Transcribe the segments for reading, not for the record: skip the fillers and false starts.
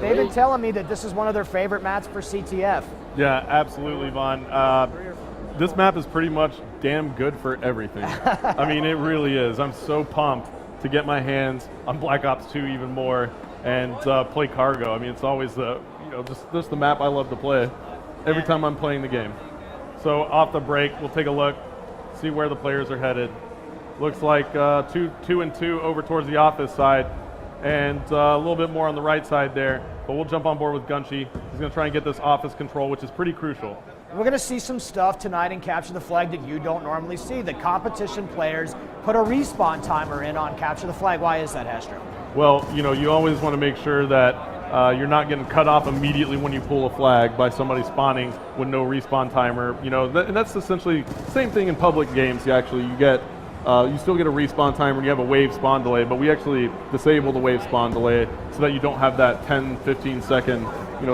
they've been telling me that this is one of their favorite maps for CTF. Yeah, absolutely, Vaughn. This map is pretty much damn good for everything. I mean, it really is. I'm so pumped to get my hands on Black Ops 2 even more and play Cargo. I mean, it's always just the map I love to play every time I'm playing the game. So off the break, we'll take a look, see where the players are headed. Looks like 2 and 2 over towards the office side, and a little bit more on the right side there. But we'll jump on board with Gunshi. He's going to try and get this office control, which is pretty crucial. We're going to see some stuff tonight in Capture the Flag that you don't normally see. The competition players put a respawn timer in on Capture the Flag. Why is that, Hastro? Well, you always want to make sure that you're not getting cut off immediately when you pull a flag by somebody spawning with no respawn timer. And that's essentially the same thing in public games. You still get a respawn timer and you have a wave spawn delay, but we actually disable the wave spawn delay so that you don't have that 10, 15 second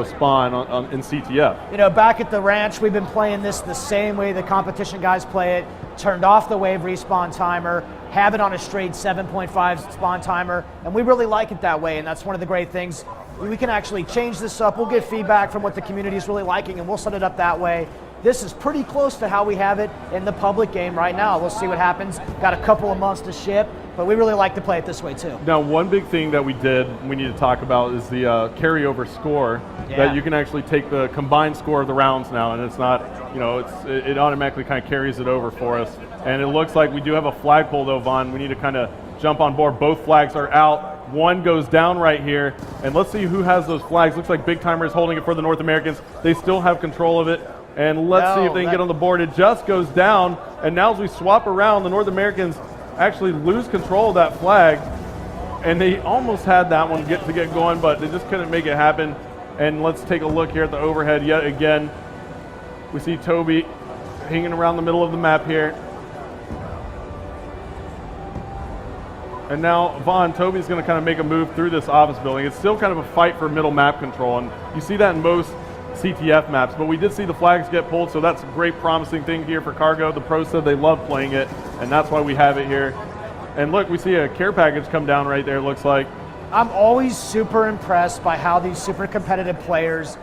spawn in CTF. Back at the ranch, we've been playing this the same way the competition guys play it. Turned off the wave respawn timer, have it on a straight 7.5 spawn timer, and we really like it that way, and that's one of the great things. We can actually change this up. We'll get feedback from what the community is really liking, and we'll set it up that way. This is pretty close to how we have it in the public game right now. We'll see what happens. Got a couple of months to ship, but we really like to play it this way too. Now, one big thing that we need to talk about is the carryover score. Yeah. That you can actually take the combined score of the rounds now, and it's not, it automatically kind of carries it over for us. And it looks like we do have a flagpole though, Vaughn. We need to kind of jump on board. Both flags are out. One goes down right here, and let's see who has those flags. Looks like Big Timer is holding it for the North Americans. They still have control of it. And let's see if they can get on the board. It just goes down, and now as we swap around, the North Americans actually lose control of that flag, and they almost had that one to get going, but they just couldn't make it happen. And let's take a look here at the overhead yet again. We see Toby hanging around the middle of the map here. And now, Vaughn, Toby's going to kind of make a move through this office building. It's still kind of a fight for middle map control, and you see that in most CTF maps, but we did see the flags get pulled, so that's a great promising thing here for Cargo. The pros said they love playing it, and that's why we have it here. And look, we see a care package come down right there, looks like. I'm always super impressed by how these super competitive players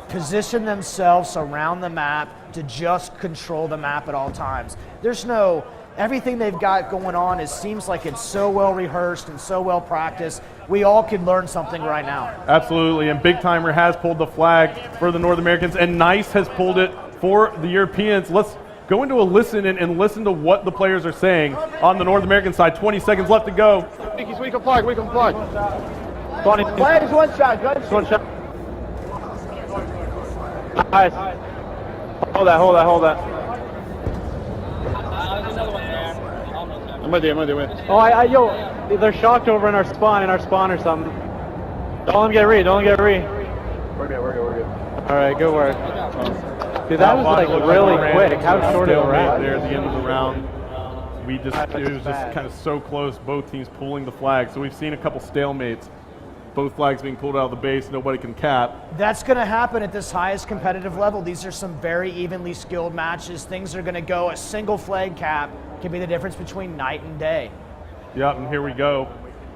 position themselves around the map to just control the map at all times. Everything they've got going on seems like it's so well rehearsed and so well practiced. We all could learn something right now. Absolutely, and Big Timer has pulled the flag for the North Americans, and Nice has pulled it for the Europeans. Let's go into a listen and listen to what the players are saying on the North American side. 20 seconds left to go. We can flag. Flag is one shot, good. One shot. Nice. Hold that. I'm with you. Oh, they're shocked over in our spawn or something. Don't let them get re. We're good. All right, good work. Dude, that was like really quick. How short of a round? There at the end of the round. It was just kind of so close, both teams pulling the flag. So we've seen a couple stalemates. Both flags being pulled out of the base, nobody can cap. That's going to happen at this highest competitive level. These are some very evenly skilled matches. Things are going to go. A single flag cap can be the difference between night and day. Yep, and here we go.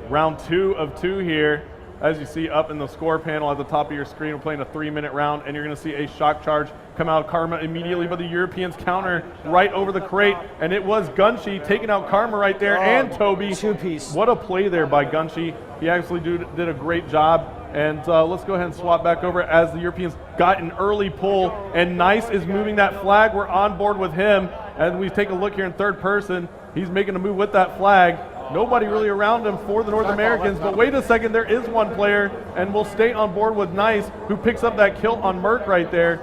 Round 2 of 2 here. As you see up in the score panel at the top of your screen, we're playing a 3-minute round, and you're going to see a shock charge come out of Karma immediately, but the Europeans counter right over the crate, and it was Gunshi taking out Karma right there, and Toby. Two-piece. What a play there by Gunshi. He actually did a great job, and let's go ahead and swap back over as the Europeans got an early pull, and Nice is moving that flag. We're on board with him, and we take a look here in third person. He's making a move with that flag. Nobody really around him for the North Americans, but wait a second, there is one player, and we'll stay on board with Nice, who picks up that kill on Merc right there.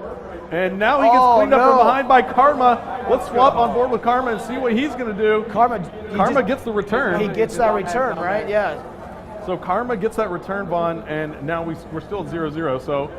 And now he gets cleaned up from behind by Karma. Let's swap on board with Karma and see what he's going to do. Karma gets the return. He gets that return, right? Yeah. So Karma gets that return, Vaughn, and now we're still at 0-0. So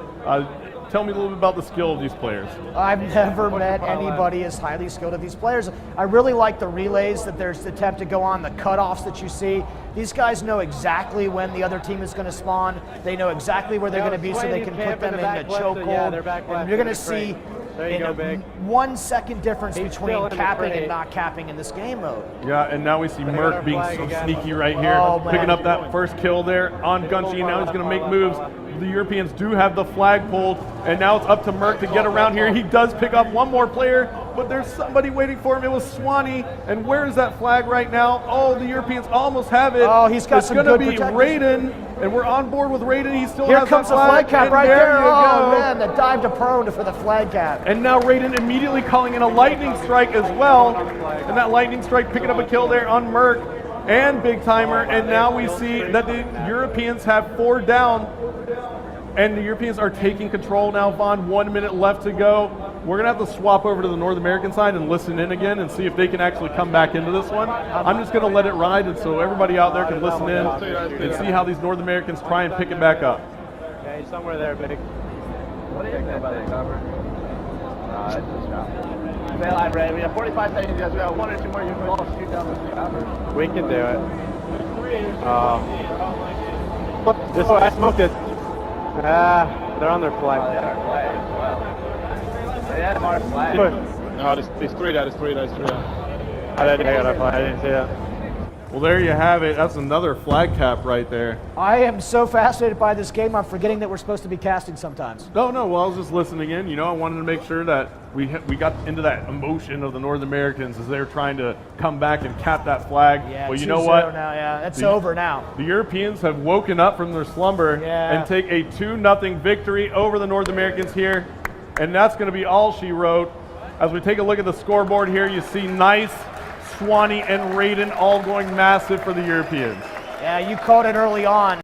tell me a little bit about the skill of these players. I've never met anybody as highly skilled as these players. I really like the relays that there's the attempt to go on, the cutoffs that you see. These guys know exactly when the other team is going to spawn. They know exactly where they're going to be, so they can put them in a chokehold. And you're going to see a 1 second difference between capping and not capping in this game mode. Yeah, and now we see Merc being so sneaky right here, picking up that first kill there on Gunshi. Now he's going to make moves. the Europeans do have the flag pulled, and now it's up to Merck to get around here. He does pick up one more player, but there's somebody waiting for him. It was Swanee, and where is that flag right now? Oh, the Europeans almost have it. Oh, he's got some good It's going to be Raiden, and we're on board with Raiden. He still Here has comes that the flag cap right there. You Oh, go. man, the dive to prone for the flag cap. And now Raiden immediately calling in a lightning strike as well. And that lightning strike picking up a kill there on Merck and Big Timer. And now we see that the Europeans have 4 down. And the Europeans are taking control now, Vaughn. 1 minute left to go. We're going to have to swap over to the North American side and listen in again and see if they can actually come back into this one. I'm just going to let it ride, and so everybody out there can listen in and see how these North Americans try and pick it back up. Yeah, he's somewhere there, Big. What is that thing, cover? It's just shot. Fail, I read. We have 45 seconds, guys. We have 1 or 2 more. You can all shoot down the cover. We can do it. This one, I smoked it. They're on their flag. They are flag as well. They had our flag. No, there's 3 down. There's 3 down. I didn't see that. Well, there you have it. That's another flag cap right there. I am so fascinated by this game, I'm forgetting that we're supposed to be casting sometimes. No, well, I was just listening in. You know, I wanted to make sure that we got into that emotion of the North Americans as they're trying to come back and cap that flag. Yeah, well, you know 2-0 what? now, yeah, it's over now. The Europeans have woken up from their slumber and take a 2-0 victory over the North Americans here. And that's going to be all she wrote. As we take a look at the scoreboard here, you see Nice, Swanee, and Raiden all going massive for the Europeans. Yeah, you called it early on.